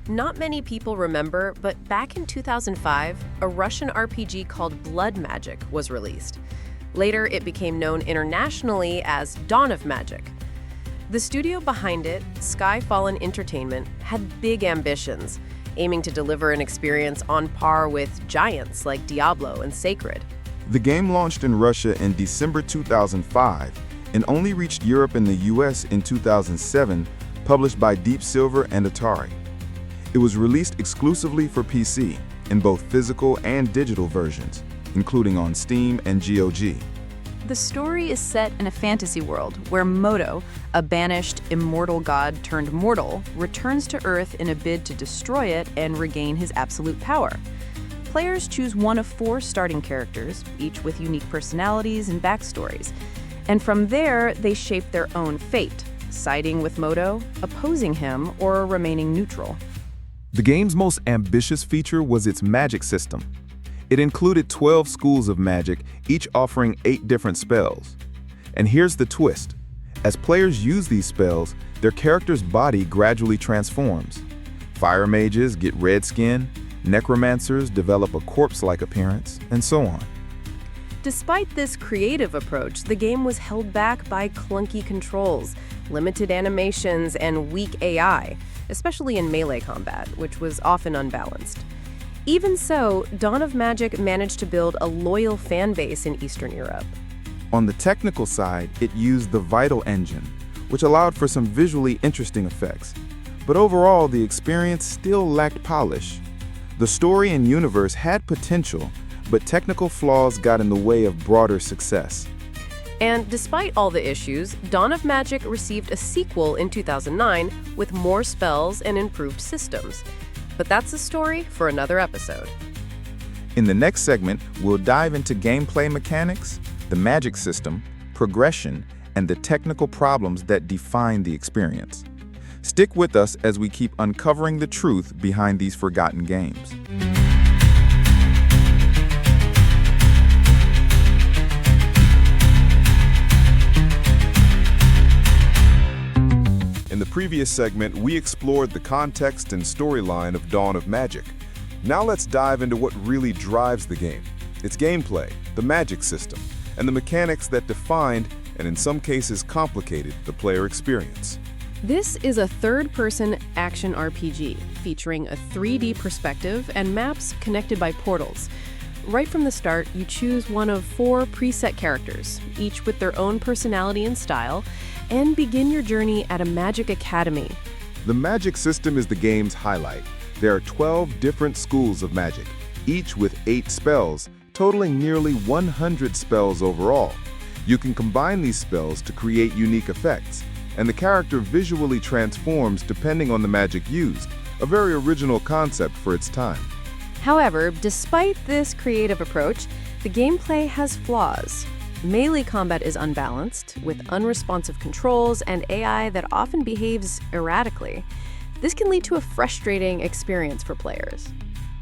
Not many people remember, but back in 2005, a Russian RPG called Blood Magic was released. Later, it became known internationally as Dawn of Magic. The studio behind it, Sky Fallen Entertainment, had big ambitions, aiming to deliver an experience on par with giants like Diablo and Sacred. The game launched in Russia in December 2005 and only reached Europe and the US in 2007, published by Deep Silver and Atari. It was released exclusively for PC in both physical and digital versions, including on Steam and GOG. The story is set in a fantasy world where Moto, a banished, immortal god turned mortal, returns to Earth in a bid to destroy it and regain his absolute power. Players choose one of 4 starting characters, each with unique personalities and backstories. And from there, they shape their own fate, siding with Moto, opposing him, or remaining neutral. The game's most ambitious feature was its magic system. It included 12 schools of magic, each offering 8 different spells. And here's the twist. As players use these spells, their character's body gradually transforms. Fire mages get red skin, necromancers develop a corpse-like appearance, and so on. Despite this creative approach, the game was held back by clunky controls, limited animations, and weak AI, especially in melee combat, which was often unbalanced. Even so, Dawn of Magic managed to build a loyal fan base in Eastern Europe. On the technical side, it used the Vital engine, which allowed for some visually interesting effects. But overall, the experience still lacked polish. The story and universe had potential, but technical flaws got in the way of broader success. And despite all the issues, Dawn of Magic received a sequel in 2009 with more spells and improved systems. But that's a story for another episode. In the next segment, we'll dive into gameplay mechanics, the magic system, progression, and the technical problems that define the experience. Stick with us as we keep uncovering the truth behind these forgotten games. In the previous segment, we explored the context and storyline of Dawn of Magic. Now let's dive into what really drives the game. Its gameplay, the magic system, and the mechanics that defined, and in some cases complicated, the player experience. This is a third-person action RPG featuring a 3D perspective and maps connected by portals. Right from the start, you choose one of 4 preset characters, each with their own personality and style, and begin your journey at a magic academy. The magic system is the game's highlight. There are 12 different schools of magic, each with 8 spells, totaling nearly 100 spells overall. You can combine these spells to create unique effects, and the character visually transforms depending on the magic used, a very original concept for its time. However, despite this creative approach, the gameplay has flaws. Melee combat is unbalanced, with unresponsive controls and AI that often behaves erratically. This can lead to a frustrating experience for players.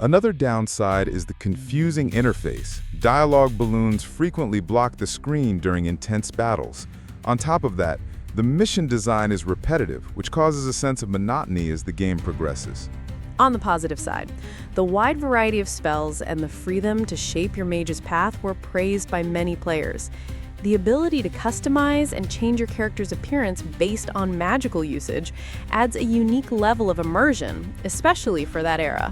Another downside is the confusing interface. Dialogue balloons frequently block the screen during intense battles. On top of that, the mission design is repetitive, which causes a sense of monotony as the game progresses. On the positive side, the wide variety of spells and the freedom to shape your mage's path were praised by many players. The ability to customize and change your character's appearance based on magical usage adds a unique level of immersion, especially for that era.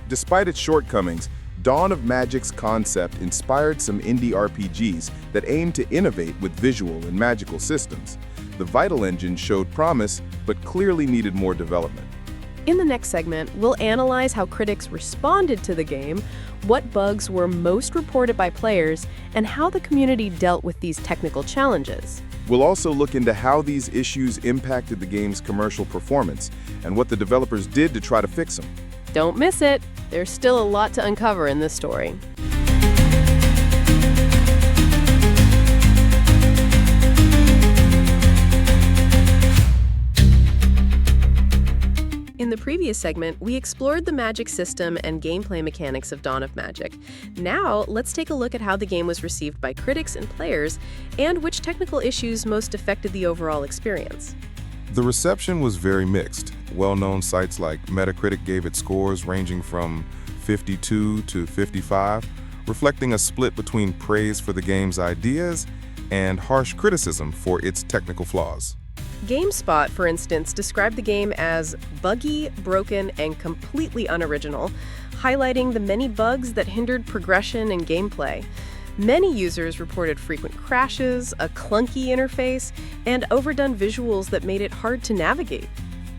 Despite its shortcomings, Dawn of Magic's concept inspired some indie RPGs that aimed to innovate with visual and magical systems. The Vital engine showed promise, but clearly needed more development. In the next segment, we'll analyze how critics responded to the game, what bugs were most reported by players, and how the community dealt with these technical challenges. We'll also look into how these issues impacted the game's commercial performance and what the developers did to try to fix them. Don't miss it! There's still a lot to uncover in this story. In the previous segment, we explored the magic system and gameplay mechanics of Dawn of Magic. Now, let's take a look at how the game was received by critics and players, and which technical issues most affected the overall experience. The reception was very mixed. Well-known sites like Metacritic gave it scores ranging from 52 to 55, reflecting a split between praise for the game's ideas and harsh criticism for its technical flaws. GameSpot, for instance, described the game as buggy, broken, and completely unoriginal, highlighting the many bugs that hindered progression and gameplay. Many users reported frequent crashes, a clunky interface, and overdone visuals that made it hard to navigate.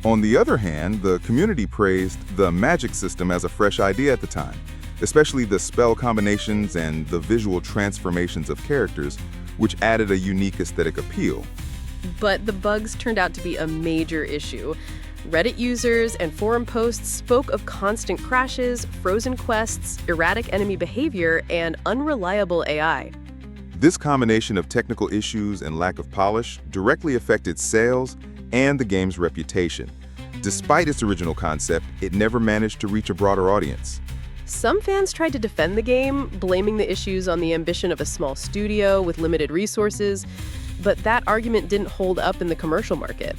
On the other hand, the community praised the magic system as a fresh idea at the time, especially the spell combinations and the visual transformations of characters, which added a unique aesthetic appeal. But the bugs turned out to be a major issue. Reddit users and forum posts spoke of constant crashes, frozen quests, erratic enemy behavior, and unreliable AI. This combination of technical issues and lack of polish directly affected sales and the game's reputation. Despite its original concept, it never managed to reach a broader audience. Some fans tried to defend the game, blaming the issues on the ambition of a small studio with limited resources, but that argument didn't hold up in the commercial market.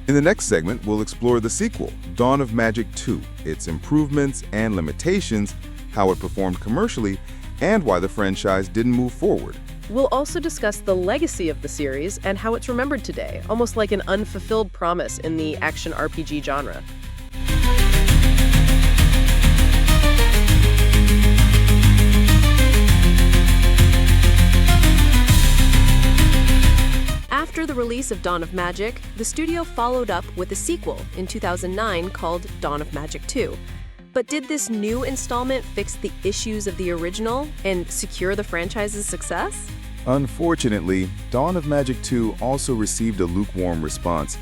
In the next segment, we'll explore the sequel, Dawn of Magic 2, its improvements and limitations, how it performed commercially, and why the franchise didn't move forward. We'll also discuss the legacy of the series and how it's remembered today, almost like an unfulfilled promise in the action RPG genre. After the release of Dawn of Magic, the studio followed up with a sequel in 2009 called Dawn of Magic 2. But did this new installment fix the issues of the original and secure the franchise's success? Unfortunately, Dawn of Magic 2 also received a lukewarm response.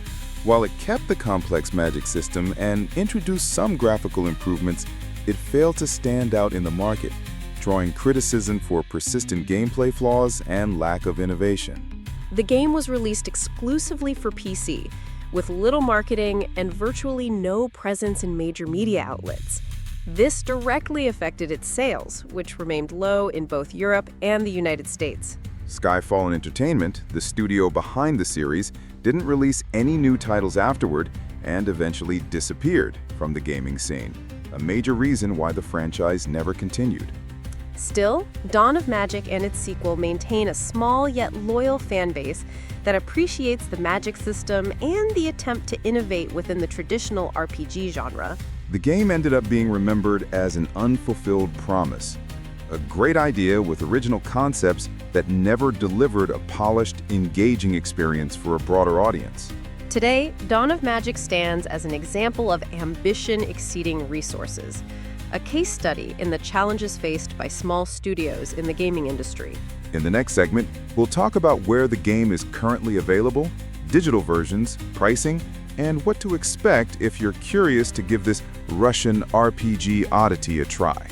While it kept the complex magic system and introduced some graphical improvements, it failed to stand out in the market, drawing criticism for persistent gameplay flaws and lack of innovation. The game was released exclusively for PC, with little marketing and virtually no presence in major media outlets. This directly affected its sales, which remained low in both Europe and the United States. Skyfall Entertainment, the studio behind the series, didn't release any new titles afterward and eventually disappeared from the gaming scene, a major reason why the franchise never continued. Still, Dawn of Magic and its sequel maintain a small yet loyal fan base that appreciates the magic system and the attempt to innovate within the traditional RPG genre. The game ended up being remembered as an unfulfilled promise, a great idea with original concepts that never delivered a polished, engaging experience for a broader audience. Today, Dawn of Magic stands as an example of ambition exceeding resources, a case study in the challenges faced by small studios in the gaming industry. In the next segment, we'll talk about where the game is currently available, digital versions, pricing, and what to expect if you're curious to give this Russian RPG oddity a try.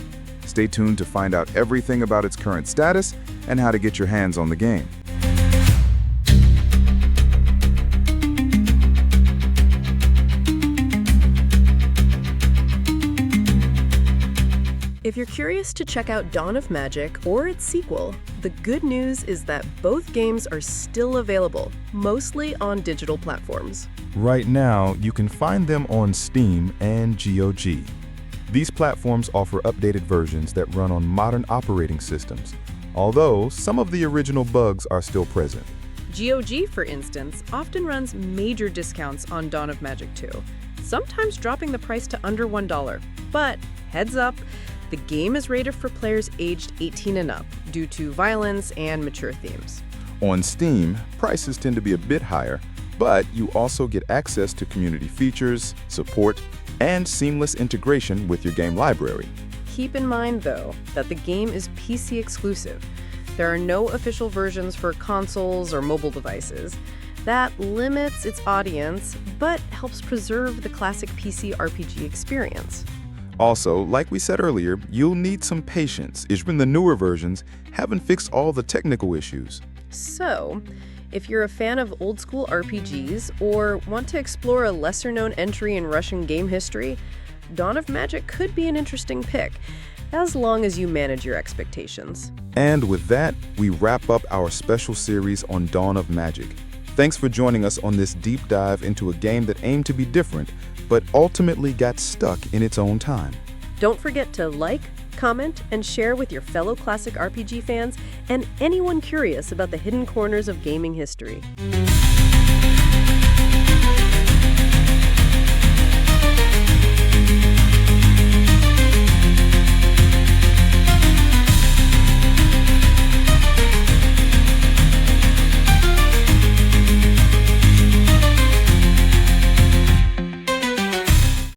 Stay tuned to find out everything about its current status and how to get your hands on the game. If you're curious to check out Dawn of Magic or its sequel, the good news is that both games are still available, mostly on digital platforms. Right now, you can find them on Steam and GOG. These platforms offer updated versions that run on modern operating systems, although some of the original bugs are still present. GOG, for instance, often runs major discounts on Dawn of Magic 2, sometimes dropping the price to under $1. But heads up, the game is rated for players aged 18 and up due to violence and mature themes. On Steam, prices tend to be a bit higher, but you also get access to community features, support, and seamless integration with your game library. Keep in mind, though, that the game is PC exclusive. There are no official versions for consoles or mobile devices. That limits its audience, but helps preserve the classic PC RPG experience. Also, like we said earlier, you'll need some patience, even the newer versions haven't fixed all the technical issues. So, if you're a fan of old-school RPGs or want to explore a lesser-known entry in Russian game history, Dawn of Magic could be an interesting pick, as long as you manage your expectations. And with that, we wrap up our special series on Dawn of Magic. Thanks for joining us on this deep dive into a game that aimed to be different, but ultimately got stuck in its own time. Don't forget to like, comment, and share with your fellow classic RPG fans and anyone curious about the hidden corners of gaming history.